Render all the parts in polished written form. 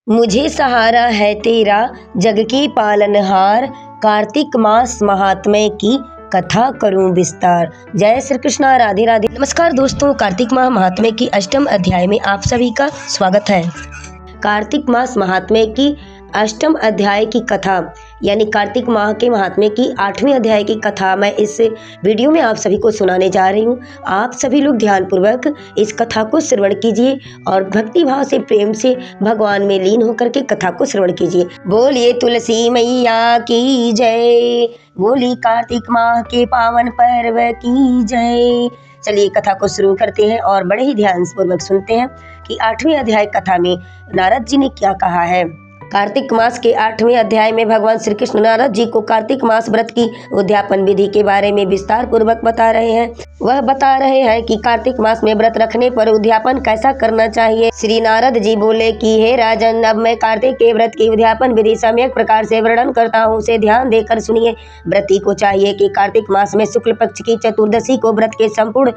मुझे सहारा है तेरा जग की पालनहार, कार्तिक मास महात्म्य की कथा करूं विस्तार। जय श्री कृष्णा, राधे राधे। नमस्कार दोस्तों, कार्तिक माह महात्म्य की अष्टम अध्याय में आप सभी का स्वागत है। कार्तिक मास महात्म्य की अष्टम अध्याय की कथा यानी कार्तिक माह के महात्म्य की 8वें अध्याय की कथा मैं इस वीडियो में आप सभी को सुनाने जा रही हूँ। आप सभी लोग ध्यानपूर्वक इस कथा को श्रवण कीजिए और भक्ति भाव से प्रेम से भगवान में लीन होकर के कथा को श्रवण कीजिए। बोलिए तुलसी मैया की जय, बोली कार्तिक माह के पावन पर्व की जय। चलिए कथा को शुरू करते हैं और बड़े ही ध्यान पूर्वक सुनते हैं कि 8वें अध्याय कथा में नारद जी ने क्या कहा है। कार्तिक मास के 8वें अध्याय में भगवान श्री कृष्ण नारद जी को कार्तिक मास व्रत की उद्यापन विधि के बारे में विस्तार पूर्वक बता रहे हैं। वह बता रहे हैं कि कार्तिक मास में व्रत रखने पर उद्यापन कैसा करना चाहिए। श्री नारद जी बोले कि हे राजन, अब मैं कार्तिक के व्रत की उद्यापन विधि सम्यक प्रकार से वर्णन करता हूँ, उसे ध्यान देकर सुनिए। व्रती को चाहिए कि कार्तिक मास में शुक्ल पक्ष की चतुर्दशी को व्रत के संपूर्ण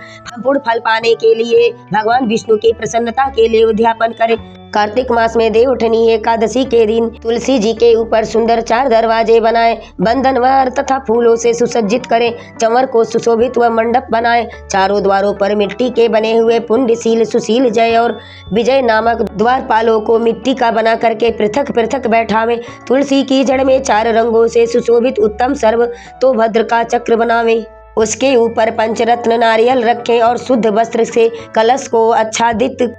फल पाने के लिए भगवान विष्णु की प्रसन्नता के लिए उद्यापन करे। कार्तिक मास में देवउठनी एकादशी के दिन तुलसी जी के ऊपर सुंदर 4 दरवाजे बनाएं, बंधनवर तथा फूलों से सुसज्जित करें। चंवर को सुशोभित व मंडप बनाएं। चारों द्वारों पर मिट्टी के बने हुए पुण्यशील, सुशील, जय और विजय नामक द्वारपालों को मिट्टी का बना करके पृथक पृथक बैठावें। तुलसी की जड़ में 4 रंगों से सुशोभित उत्तम सर्व तो भद्र का चक्र बनावें। उसके ऊपर पंचरत्न नारियल रखें और शुद्ध वस्त्र से कलश को आच्छादित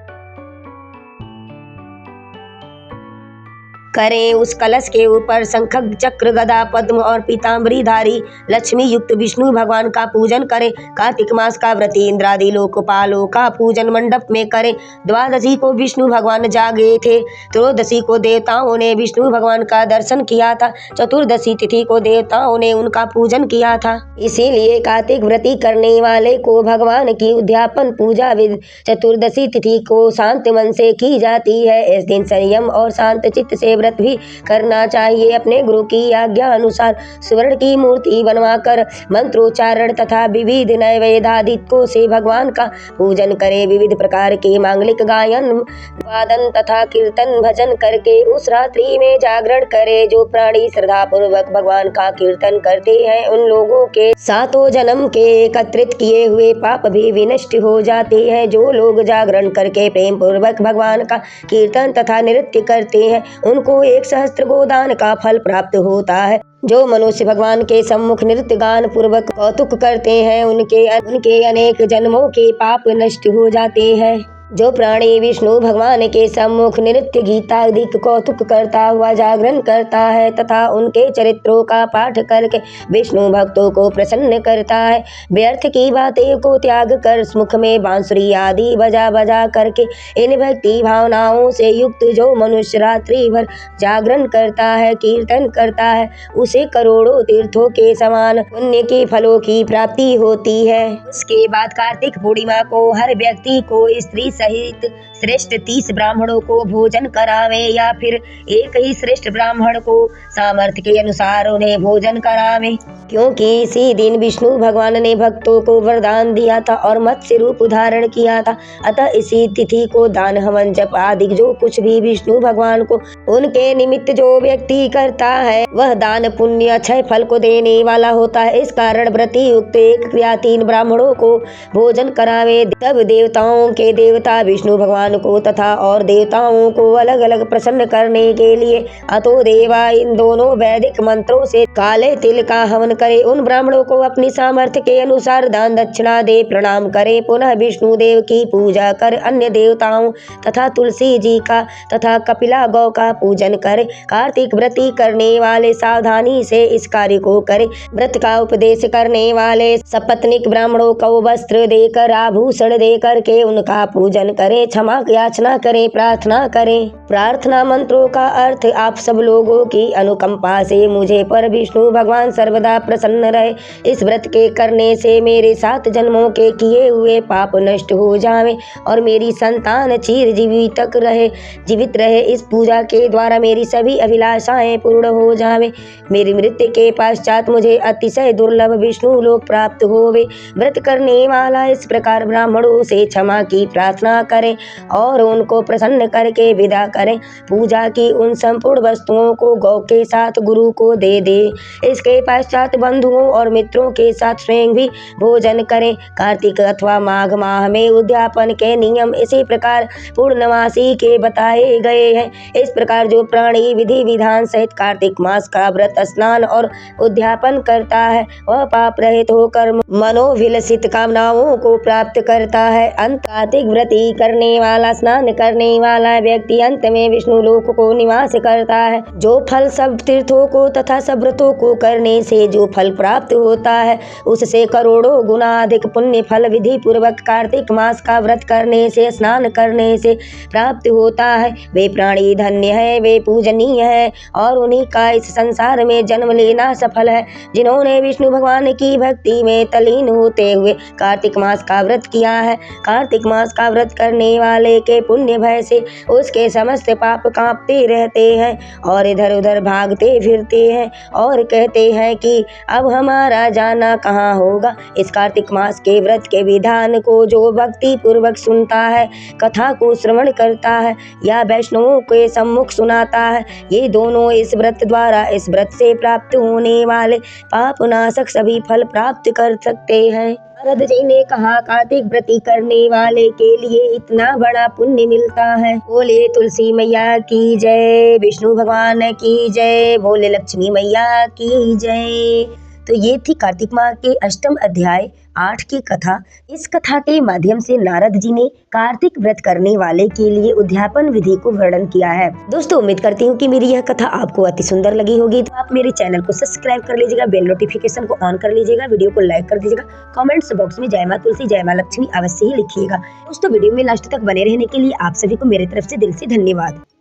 करें। उस कलश के ऊपर शंख, चक्र, गदा, पद्म और पीताम्बरी धारी लक्ष्मी युक्त विष्णु भगवान का पूजन करें। कार्तिक मास का व्रती इंद्रादि लोकपालों का पूजन मंडप में करें। द्वादशी को विष्णु भगवान जागे थे। त्रयोदशी को देवताओं ने विष्णु भगवान का दर्शन किया था। चतुर्दशी तिथि को देवताओं ने उनका पूजन किया था। इसीलिए कार्तिक व्रती करने वाले को भगवान की उद्यापन पूजा विधि चतुर्दशी तिथि को शांत मन से की जाती है। इस दिन संयम और शांत चित्त से व्रत भी करना चाहिए। अपने गुरु की आज्ञा अनुसार स्वर्ण की मूर्ति बनवाकर मंत्रोच्चारण तथा विविध नैवेद्यादिकों से भगवान का पूजन करें। विविध प्रकार के मांगलिक गायन, वादन तथा कीर्तन भजन करके उस रात्रि में जागरण करे। जो प्राणी श्रद्धा पूर्वक भगवान का कीर्तन करते हैं उन लोगों के 7 जन्म के एकत्रित किए हुए पाप भी विनष्ट हो जाते हैं। जो लोग जागरण करके प्रेम पूर्वक भगवान का कीर्तन तथा नृत्य करते हैं उनको 1 सहस्त्र गोदान का फल प्राप्त होता है। जो मनुष्य भगवान के सम्मुख नृत्य गान पूर्वक कौतुक करते हैं उनके अनेक जन्मों के पाप नष्ट हो जाते हैं। जो प्राणी विष्णु भगवान के सम्मुख नृत्य गीतादिक कौतुक करता हुआ जागरण करता है तथा उनके चरित्रों का पाठ करके विष्णु भक्तों को प्रसन्न करता है, व्यर्थ की बातें को त्याग कर मुख में बांसुरी आदि बजा बजा करके इन भक्ति भावनाओं से युक्त जो मनुष्य रात्रि भर जागरण करता है, कीर्तन करता है, उसे करोड़ों तीर्थों के समान पुण्य के फलों की प्राप्ति होती है। उसके बाद कार्तिक पूर्णिमा को हर व्यक्ति को स्त्री सहित श्रेष्ठ 30 ब्राह्मणों को भोजन करावे या फिर एक ही श्रेष्ठ ब्राह्मण को सामर्थ्य के अनुसार उन्हें भोजन करावे, क्योंकि इसी दिन विष्णु भगवान ने भक्तों को वरदान दिया था और मत्स्य रूप धारण किया था। अतः इसी तिथि को दान, हवन, जप आदि जो कुछ भी विष्णु भगवान को उनके निमित्त जो व्यक्ति करता है वह दान पुण्य अक्षय फल को देने वाला होता है। इस कारण व्रती युक्त 1 या 3 ब्राह्मणों को भोजन करावे। तब देवताओं के देवता विष्णु भगवान को तथा और देवताओं को अलग अलग प्रसन्न करने के लिए अतो देवा इन दोनों वैदिक मंत्रों से काले तिल का हवन करे। उन ब्राह्मणों को अपनी सामर्थ्य के अनुसार दान दक्षिणा दे प्रणाम करे। पुनः विष्णु देव की पूजा कर अन्य देवताओं तथा तुलसी जी का तथा कपिला गौ का पूजन करे। कार्तिक व्रती करने वाले सावधानी से इस कार्य को करे। व्रत का उपदेश करने वाले सपत्निक ब्राह्मणों को वस्त्र देकर, आभूषण देकर के उनका पूजन करें, क्षमा याचना करें, प्रार्थना करें। प्रार्थना मंत्रों का अर्थ आप सब लोगों की अनुकंपा से मुझे पर विष्णु भगवान सर्वदा प्रसन्न रहे। इस व्रत के करने से मेरे 7 जन्मों के किए हुए पाप नष्ट हो जावे और मेरी संतान चिर जीवित रहे। इस पूजा के द्वारा मेरी सभी अभिलाषाएं पूर्ण हो जावे। मेरी मृत्यु के पश्चात मुझे अतिशय दुर्लभ विष्णु लोक प्राप्त होवे। व्रत करने वाला इस प्रकार ब्राह्मणों से क्षमा की प्रार्थना करें और उनको प्रसन्न करके विदा करें। पूजा की उन संपूर्ण वस्तुओं को गौ के साथ गुरु को दे दे। इसके पश्चात बंधुओं और मित्रों के साथ स्वयं भी भोजन करें। कार्तिक अथवा माघ माह में उद्यापन के नियम इसी प्रकार पूर्णमासी के बताए गए हैं। इस प्रकार जो प्राणी विधि विधान सहित कार्तिक मास का व्रत, स्नान और उद्यापन करता है वह पाप रहित होकर मनोभिलषित कामनाओं को प्राप्त करता है। अंत कार्तिक व्रती करने वाला, स्नान करने वाला व्यक्ति अंत में विष्णु लोक को निवास करता है। जो फल सब तीर्थों को तथा सब व्रतों को करने से जो फल प्राप्त होता है उससे करोड़ों गुना अधिक पुण्य फल विधि पूर्वक कार्तिक मास का व्रत करने से, स्नान करने से प्राप्त होता है। वे प्राणी धन्य है, वे पूजनीय है और उन्हीं का इस संसार में जन्म लेना सफल है जिन्होंने विष्णु भगवान की भक्ति में तल्लीन होते हुए कार्तिक मास का व्रत किया है। कार्तिक मास का व्रत करने वाले के पुण्य भय से उसके समस्त पाप कांपते रहते हैं और इधर उधर भागते फिरते हैं और कहते हैं कि अब हमारा जाना कहाँ होगा। इस कार्तिक मास के व्रत के विधान को जो भक्ति पूर्वक सुनता है, कथा को श्रवण करता है या वैष्णवों के सम्मुख सुनाता है, ये दोनों इस व्रत द्वारा, इस व्रत से प्राप्त होने वाले पाप नाशक सभी फल प्राप्त कर सकते हैं। नारद जी ने कहा, कार्तिक व्रती करने वाले के लिए इतना बड़ा पुण्य मिलता है। बोले तुलसी मैया की जय, विष्णु भगवान की जय, बोले लक्ष्मी मैया की जय। तो ये थी कार्तिक माह के अष्टम अध्याय 8 की कथा। इस कथा के माध्यम से नारद जी ने कार्तिक व्रत करने वाले के लिए उद्यापन विधि को वर्णन किया है। दोस्तों, उम्मीद करती हूँ कि मेरी यह कथा आपको अति सुंदर लगी होगी। तो आप मेरे चैनल को सब्सक्राइब कर लीजिएगा, बेल नोटिफिकेशन को ऑन कर लीजिएगा, वीडियो को लाइक कर दीजिएगा, कमेंट्स बॉक्स में जय मां तुलसी, जय मां लक्ष्मी अवश्य ही लिखिएगा। दोस्तों, वीडियो में लास्ट तक बने रहने के लिए आप सभी को मेरे तरफ से दिल से धन्यवाद।